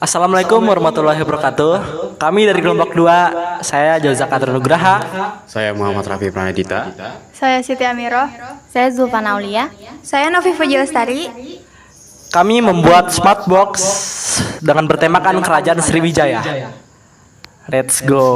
Assalamualaikum warahmatullahi wabarakatuh. Kami dari kelompok 2, saya Jauzakat Nugraha. Saya Muhammad Rafi Pranedita. Saya Siti Amiroh. Saya Zulfana Aulia. Saya Novi Fujilestari. Kami membuat smart box dengan bertemakan Kerajaan Sriwijaya. Let's go.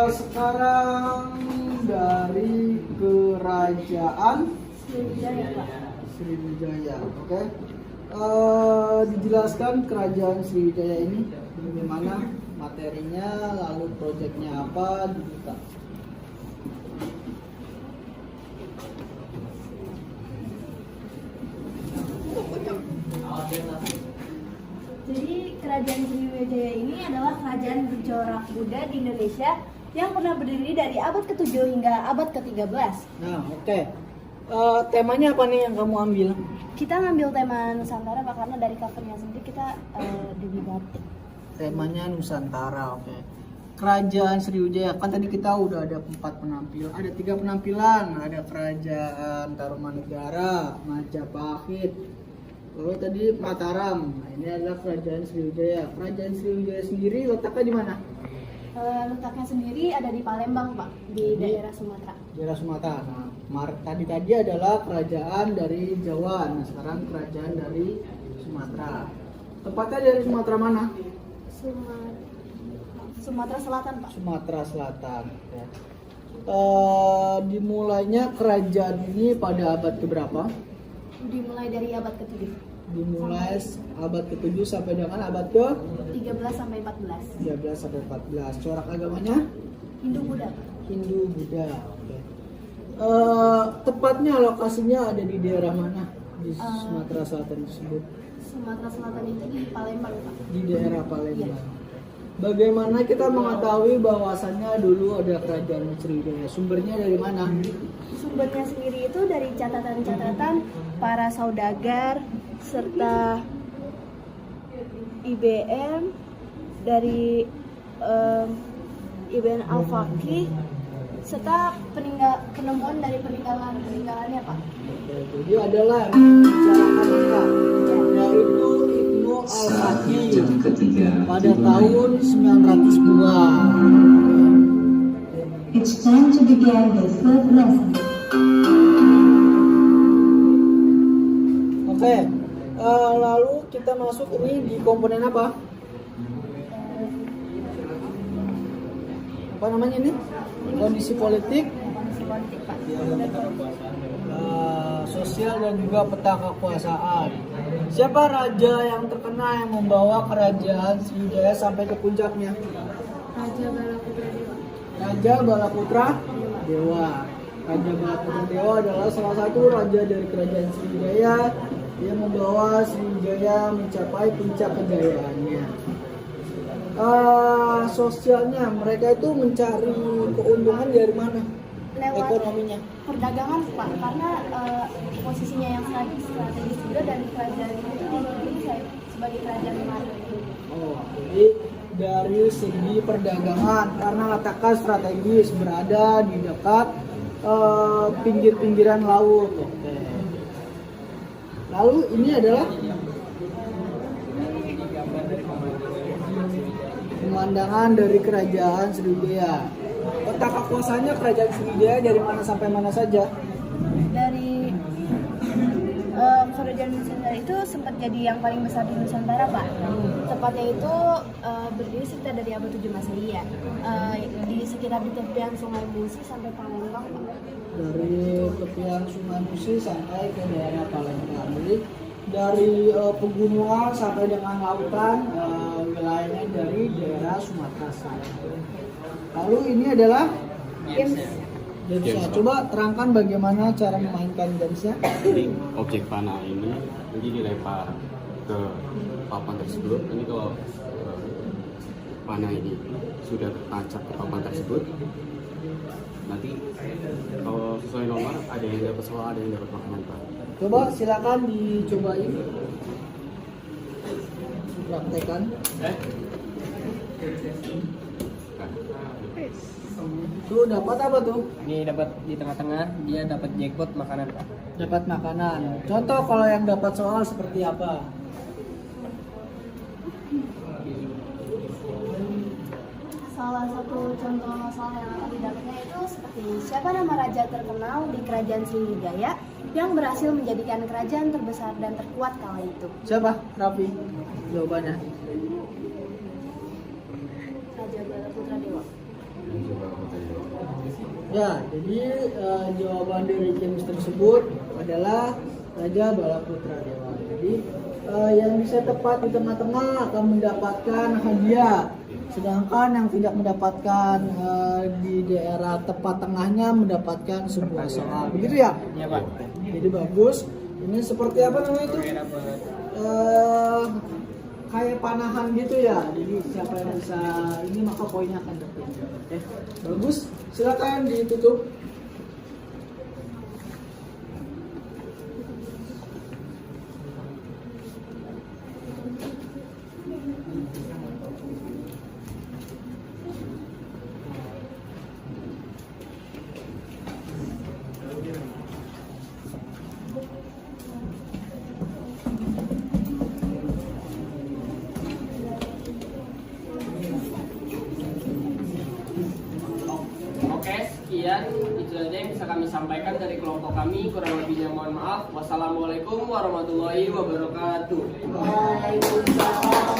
Sekarang dari Kerajaan Sriwijaya, Oke. Dijelaskan Kerajaan Sriwijaya ini bagaimana materinya, lalu proyeknya apa, gitu Kak. Jadi Kerajaan Sriwijaya ini adalah kerajaan bercorak Buddha di Indonesia yang pernah berdiri dari abad ke-7 hingga abad ke-13. Nah, oke. Temanya apa nih yang kamu ambil? Kita ngambil tema Nusantara Pak, karena dari covernya sendiri kita di batik. Temanya Nusantara, oke. Kerajaan Sriwijaya, kan tadi kita udah ada 4 penampilan, ada 3 penampilan, ada Kerajaan Tarumanegara, Majapahit, lalu tadi Mataram. Nah, ini adalah Kerajaan Sriwijaya. Kerajaan Sriwijaya sendiri letaknya di mana? Letaknya sendiri ada di Palembang Pak, di daerah Sumatera. Daerah Sumatera. Nah, tadi adalah kerajaan dari Jawa. Nah, sekarang kerajaan dari Sumatera. Tepatnya dari Sumatera mana? Sumatera Selatan Pak. Sumatera Selatan. Oke. Dimulainya kerajaan ini pada abad keberapa? Dimulai dari abad ke-7. Dimulai abad ke-7 sampai dengan abad ke 13 sampai 14. 13 sampai 14. Corak agamanya Hindu Buddha. Hindu Buddha. Oke. Tepatnya lokasinya ada di daerah mana di Sumatera Selatan tersebut? Sumatera Selatan itu di Palembang, Pak. Di daerah Palembang. Bagaimana kita mengetahui bahwasannya dulu ada kerajaan Sriwijaya? Sumbernya dari mana? Sumbernya sendiri itu dari catatan-catatan para saudagar serta IBM, dari Ibn Al-Faqih, serta penemuan dari peninggalannya, Pak. Jadi adalah yang membicarakan mereka, yaitu Ibnu Al-Faqih pada tahun 902. It's time to begin the third lesson. Oke, lalu kita masuk ini di komponen apa? Apa namanya ini? Kondisi politik, sosial dan juga peta kekuasaan. Siapa raja yang terkenal yang membawa kerajaan Sriwijaya sampai ke puncaknya? Raja Balaputra Dewa. Raja Balaputra Dewa. Raja Balaputra Dewa adalah salah satu raja dari kerajaan Sriwijaya yang membawa Sriwijaya mencapai puncak kejayaannya. Sosialnya mereka itu mencari keuntungan dari mana? Lewat Ekonominya. perdagangan, Pak, karena posisinya yang strategis juga, dan kerajaan itu dipilih sebagai kerajaan maritim. Oh, jadi dari segi perdagangan karena letaknya strategis berada di dekat pinggir-pinggiran laut. Oke. Lalu ini adalah pemandangan dari kerajaan Sriwijaya. Peta kekuasaannya kerajaan Sriwijaya dari mana sampai mana saja? Dari kerajaan Nusantara itu sempat jadi yang paling besar di Nusantara, Pak. Tepatnya itu berdiri sekitar dari abad 7 Masehi ya. Di sekitar di tepian Sungai Musi sampai Palembang, Pak. Dari tepian Sungai Musi sampai ke daerah Palembang. Jadi dari pegunungan sampai dengan lautan, wilayahnya dari daerah Sumatera Selatan. Lalu ini adalah Games. gamesnya. Coba terangkan bagaimana cara memainkan gamesnya. Jadi objek panah ini nanti dilempar ke papan tersebut. Ini kalau panah ini sudah tertancap ke papan tersebut, nanti kalau sesuai nomor ada yang dapat soal, ada yang dapat makanan, Pak. Coba silakan dicobain, praktekan. Tuh dapat apa tuh? Ini dapat di tengah-tengah, dia dapat jackpot makanan, Pak. Dapat makanan. Contoh kalau yang dapat soal seperti apa? Salah satu contoh soal yang akan didapatnya itu seperti siapa nama raja terkenal di kerajaan Sriwijaya yang berhasil menjadikan kerajaan terbesar dan terkuat kala itu. Siapa? Raffi. Jawabannya. Raja Balaputra Dewa. Ya, jadi jawaban dari games tersebut adalah Raja Balaputra Dewa. Jadi yang bisa tepat di tengah-tengah akan mendapatkan hadiah, sedangkan yang tidak mendapatkan di daerah tepat tengahnya mendapatkan sebuah soal. Begitu ya? Iya, Pak. Jadi bagus. Ini seperti apa namanya itu? Kayak panahan gitu ya. Jadi siapa yang bisa ini maka poinnya akan dapat. Oke. Bagus. Silakan ditutup. Oke, sekian itu saja yang bisa kami sampaikan dari kelompok kami. Kurang lebihnya mohon maaf. Wassalamualaikum warahmatullahi wabarakatuh. Waalaikumsalam.